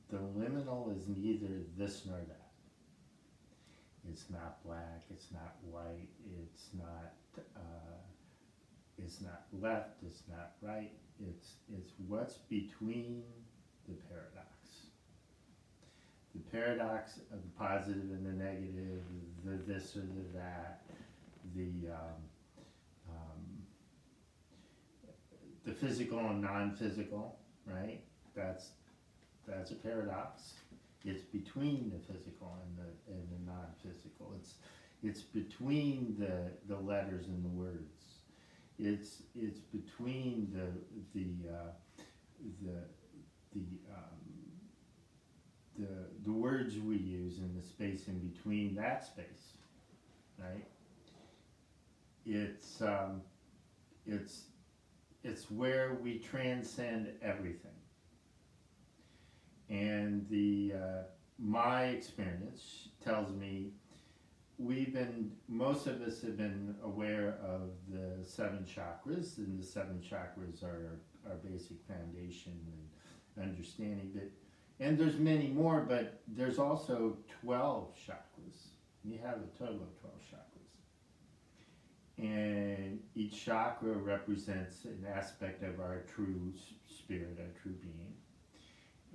the liminal is neither this nor that. It's not black. It's not white. It's not left. It's not right. It's what's between the paradox. The paradox of the positive and the negative, the this or the that, um, the physical and non-physical, right? That's a paradox. It's between the physical and the non-physical. It's between the letters and the words. It's between the the words we use and the space in between that space, right? It's it's where we transcend everything. And my experience tells me most of us have been aware of the 7 chakras, and the 7 chakras are our basic foundation and understanding. And there's many more, but there's also 12 chakras. We have a total of 12 chakras. And each chakra represents an aspect of our true spirit, our true being.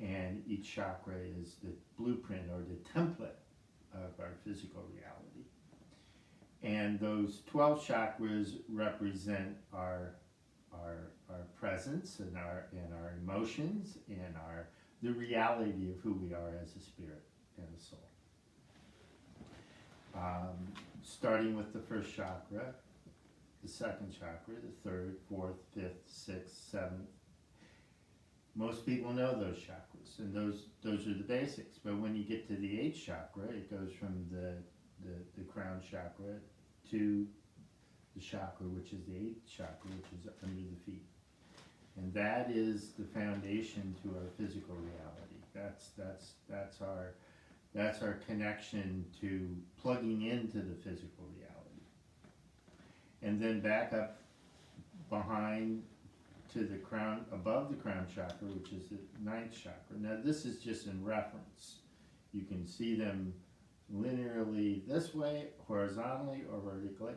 And each chakra is the blueprint or the template of our physical reality. And those 12 chakras represent our presence and our emotions and the reality of who we are as a spirit and a soul. Starting with the first chakra, the second chakra, the third, fourth, fifth, sixth, seventh. Most people know those chakras, and those are the basics. But when you get to the 8th chakra, it goes from the crown chakra to the chakra, which is the 8th chakra, which is under the feet. And that is the foundation to our physical reality. That's our connection to plugging into the physical reality. And then back up behind to the crown, above the crown chakra, which is the 9th chakra. Now this is just in reference. You can see them linearly this way, horizontally, or vertically.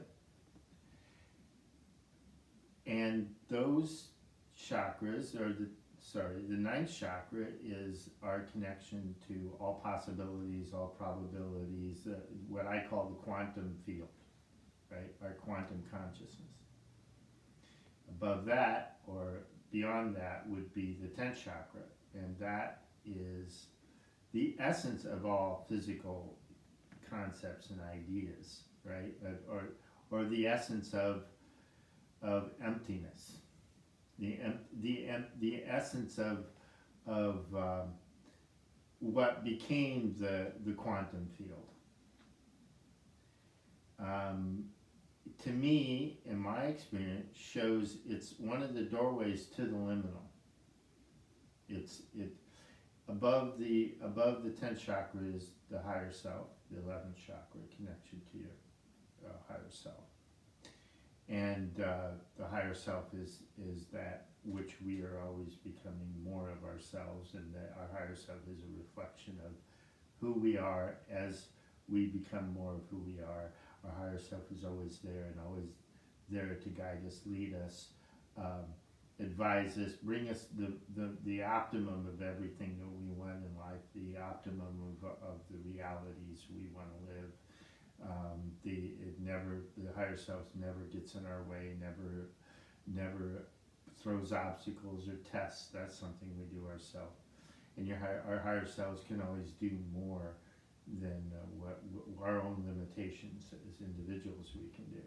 And those chakras, the 9th chakra is our connection to all possibilities, all probabilities, what I call the quantum field, right? Our quantum consciousness. Above that, or beyond that, would be the 10th chakra, and that is the essence of all physical concepts and ideas, right? Or the essence of emptiness, the essence of what became the quantum field. To me, in my experience, shows it's one of the doorways to the liminal. Above the 10th chakra is the higher self, the 11th chakra, connection to your higher self. And the higher self is that which we are always becoming more of ourselves, and that our higher self is a reflection of who we are as we become more of who we are. Our higher self is always there and always there to guide us, lead us, advise us, bring us the optimum of everything that we want in life, the optimum of the realities we want to live. The higher self never gets in our way, never throws obstacles or tests. That's something we do ourselves. And our higher selves can always do more than what our own limitations as individuals we can do.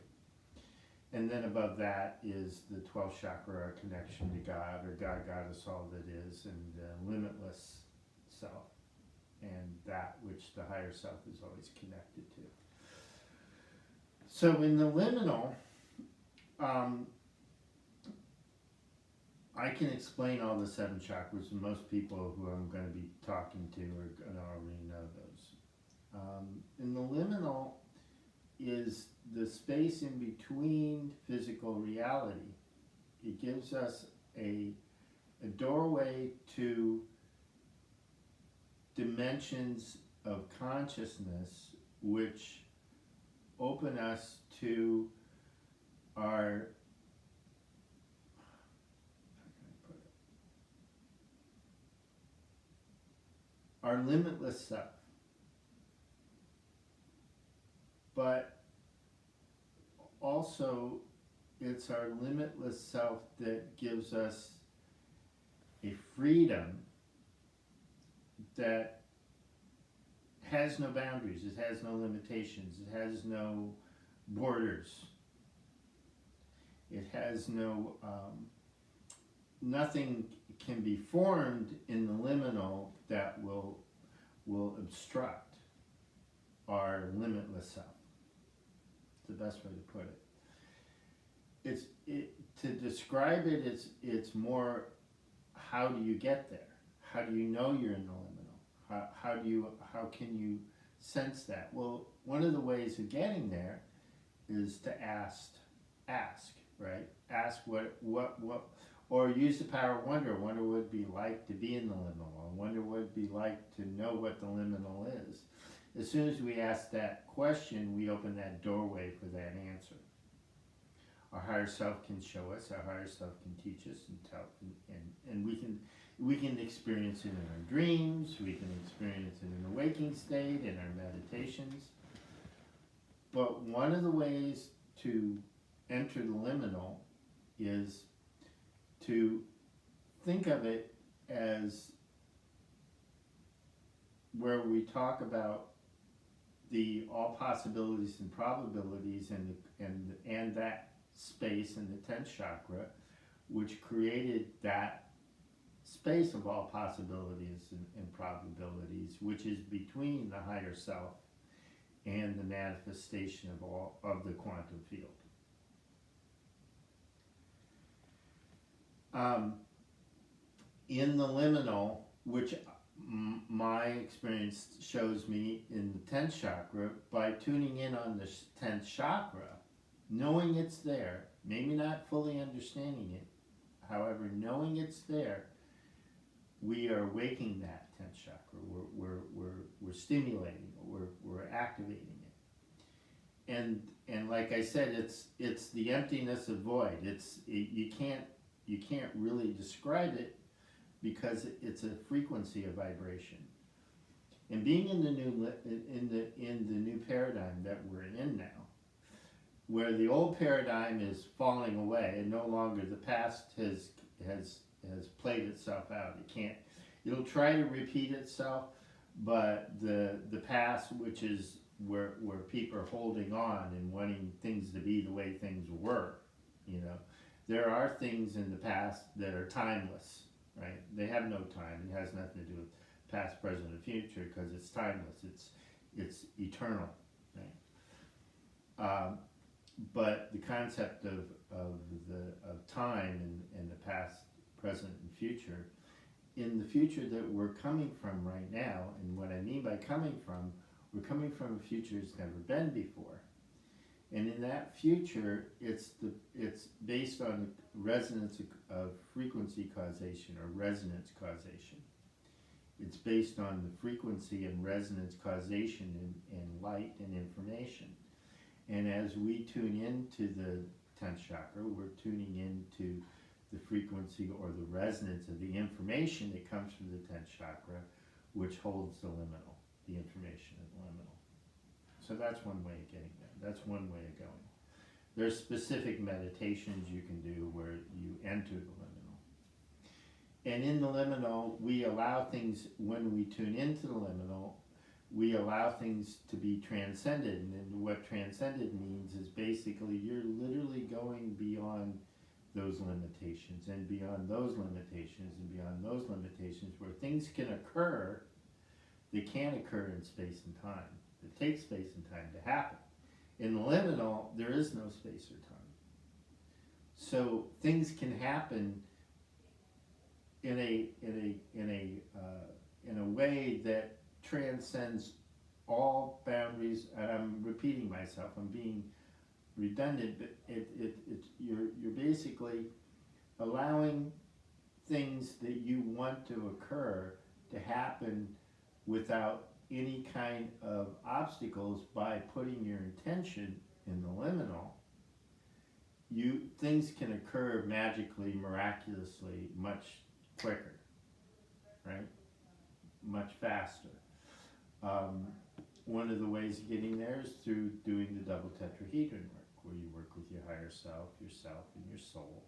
And then above that is the 12th chakra, our connection to God, or God, Goddess, all that is, and limitless self, and that which the higher self is always connected to. So in the liminal, I can explain all the 7 chakras, and most people who I'm going to be talking to are going to already know those. In the liminal is the space in between physical reality. It gives us a doorway to dimensions of consciousness which open us to our, how can I put it? Our limitless self. But also, it's our limitless self that gives us a freedom that has no boundaries, it has no limitations, it has no borders, it has no, nothing can be formed in the liminal that will obstruct our limitless self. It's the best way to put it. To describe it, it's more, how do you get there? How do you know you're in the liminal? How can you sense that? Well, one of the ways of getting there is to ask, right? Ask what, or use the power of wonder. Wonder what it'd be like to be in the liminal. I wonder what it'd be like to know what the liminal is. As soon as we ask that question, we open that doorway for that answer. Our higher self can show us, our higher self can teach us and tell, and we can experience it in our dreams, we can experience it in a waking state, in our meditations. But one of the ways to enter the liminal is to think of it as where we talk about the all possibilities and probabilities and that space in the 10th chakra, which created that space of all possibilities and probabilities, which is between the higher self and the manifestation of all of the quantum field. In the liminal, which my experience shows me in the 10th chakra, by tuning in on the 10th chakra, knowing it's there, maybe not fully understanding it, however, knowing it's there, we are waking that 10th chakra. We're stimulating it. We're activating it. And like I said, it's the emptiness of void. You can't really describe it because it's a frequency of vibration. And being in the new paradigm that we're in now, where the old paradigm is falling away and no longer the past has played itself out. It'll try to repeat itself, but the past, which is where people are holding on and wanting things to be the way things were, there are things in the past that are timeless, right? They have no time. It has nothing to do with past, present, and future because it's timeless. It's eternal, right? But the concept of time and the past, present, and future, in the future that we're coming from right now, and what I mean by coming from, we're coming from a future that's never been before. And in that future, it's based on resonance of frequency causation or resonance causation. It's based on the frequency and resonance causation in light and information. And as we tune into the 10th chakra, we're tuning into the frequency or the resonance of the information that comes from the 10th chakra, which holds the liminal, the information in the liminal. So that's one way of getting there. That's one way of going. There's specific meditations you can do where you enter the liminal. And in the liminal, we allow things, when we tune into the liminal, we allow things to be transcended. And what transcended means is basically you're literally going beyond those limitations and beyond those limitations and beyond those limitations, where things can occur, they can occur in space and time. It takes space and time to happen. In the liminal, there is no space or time. So things can happen in a way that transcends all boundaries. And I'm repeating myself. I'm being redundant, but you're basically allowing things that you want to occur to happen without any kind of obstacles by putting your intention in the liminal, things can occur magically, miraculously, much quicker, right? Much faster. One of the ways of getting there is through doing the double tetrahedron work, where you work with your higher self, yourself, and your soul.